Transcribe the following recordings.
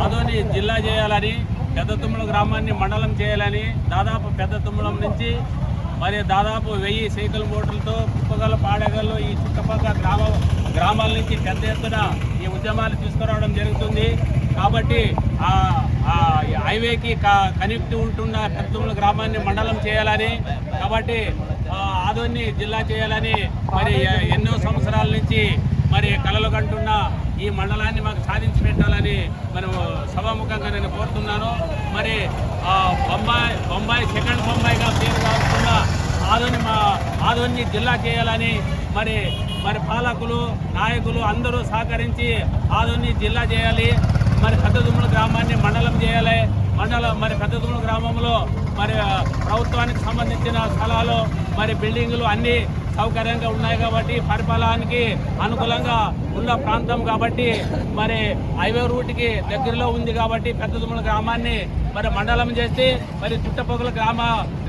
ఆదోని జిల్లా చేయాలని, పెద్ద తుమ్మల గ్రామాన్ని మండలం చేయాలని దాదాపు పెద్ద తుమ్మలం నుంచి మరి దాదాపు 1000 సైకిల్ మోటార్లతో కుప్పగల పాడగల్లో ఈ చుట్టుపక్కల గ్రామాల నుంచి పెద్ద ఎత్తున ఈ ఉద్యమాలు తీసుకురావడం జరుగుతుంది. కాబట్టి హైవేకి కనెక్ట్ ఉంటున్న పెద్ద తుమ్మల గ్రామాన్ని మండలం చేయాలని, కాబట్టి ఆదోని జిల్లా చేయాలని మరి ఎన్నో సంవత్సరాల నుంచి మరి కలలు కంటున్న ఈ మండలాన్ని మాకు సాధించి పెట్టాలని మనం సభాముఖంగా నేను కోరుతున్నాను. మరి బొంబాయి సెకండ్ బొంబాయిగా పేరు కాస్తున్న ఆదోని జిల్లా చేయాలని మరి పాలకులు నాయకులు అందరూ సహకరించి ఆదోని జిల్లా చేయాలి. మరి పెద్ద తుమ్మల గ్రామాన్ని మండలం చేయాలి. మరి పెద్ద తుమ్మల గ్రామంలో మరి ప్రభుత్వానికి సంబంధించిన స్థలాలు మరి బిల్డింగులు అన్నీ సౌకర్యంగా ఉన్నాయి కాబట్టి పరిపాలనకి అనుకూలంగా ఉన్న ప్రాంతం కాబట్టి మరి హైవే రూట్కి దగ్గరలో ఉంది కాబట్టి పెద్ద తుమ్మల గ్రామాన్ని మరి మండలం చేస్తే మరి చుట్టుపక్కల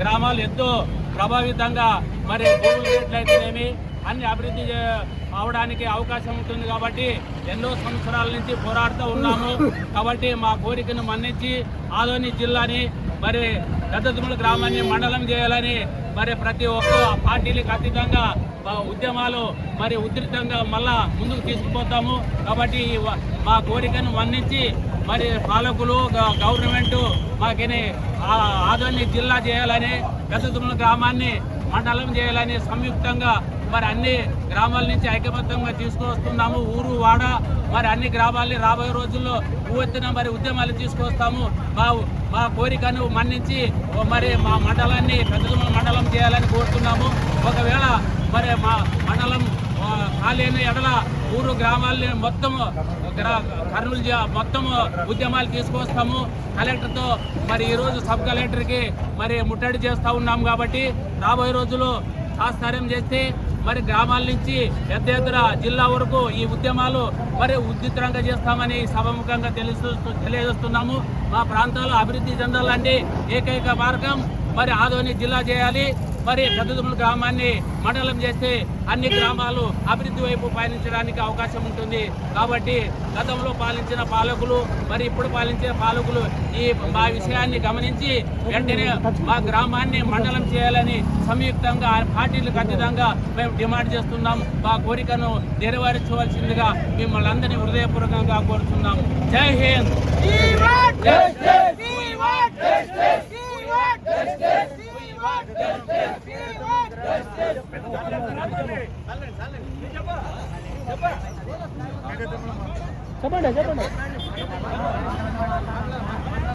గ్రామాలు ఎంతో ప్రభావితంగా మరి భూములు రేట్లయితేనేమి అన్ని అభివృద్ధి అవడానికి అవకాశం ఉంటుంది. కాబట్టి ఎన్నో సంవత్సరాల నుంచి పోరాడుతూ ఉన్నాము. కాబట్టి మా కోరికను మన్నించి ఆదోని జిల్లాని మరి పెద్ద తుమ్మల గ్రామాన్ని మండలం చేయాలని మరి ప్రతి ఒక్క పార్టీలకు అతీతంగా ఉద్యమాలు మరి ఉధృతంగా మళ్ళా ముందుకు తీసుకుపోతాము. కాబట్టి మా కోరికను మన్నించి మరి పాలకులు గవర్నమెంట్ మాకని ఆదోని జిల్లా చేయాలని, పెద్ద తుమ్మల గ్రామాన్ని మండలం చేయాలని సంయుక్తంగా మరి అన్ని గ్రామాల నుంచి ఐకమత్యంగా తీసుకువస్తున్నాము. ఊరు వాడ మరి అన్ని గ్రామాలని రాబోయే రోజుల్లో ఎత్తున మరి ఉద్యమాలు తీసుకొస్తాము. మా కోరికను మన్నించి మరి మా మండలాన్ని పెద్ద తుమ్మల మండలం చేయాలని కోరుతున్నాము. ఒకవేళ మరి మా మండలం ఖాళీ ఎడల ఊరు గ్రామాలని మొత్తము కర్నూలు మొత్తము ఉద్యమాలు తీసుకొస్తాము. కలెక్టర్తో మరి ఈరోజు సబ్ కలెక్టర్కి మరి ముట్టడి చేస్తూ ఉన్నాము. కాబట్టి రాబోయే రోజుల్లో సాస్థార్యం చేస్తే మరి గ్రామాల నుంచి పెద్ద ఎత్తున జిల్లా వరకు ఈ ఉద్యమాలు మరి ఉధృతంగా చేస్తామని సభముఖంగా తెలియజేస్తున్నాము. మా ప్రాంతాల్లో అభివృద్ధి చెందాలంటే ఏకైక మార్గం మరి ఆదోని జిల్లా చేయాలి. మరి పెద్ద తుమ్మల గ్రామాన్ని మండలం చేస్తే అన్ని గ్రామాలు అభివృద్ధి వైపు పయనించడానికి అవకాశం ఉంటుంది. కాబట్టి గతంలో పాలించిన పాలకులు మరి ఇప్పుడు పాలించే పాలకులు మా విషయాన్ని గమనించి వెంటనే మా గ్రామాన్ని మండలం చేయాలని సంయుక్తంగా పార్టీలకు అతీతంగా మేము డిమాండ్ చేస్తున్నాం. మా కోరికను నెరవేర్చవలసిందిగా మిమ్మల్ని అందరినీ హృదయపూర్వకంగా కోరుతున్నాం. జై హింద్. చెప్పండి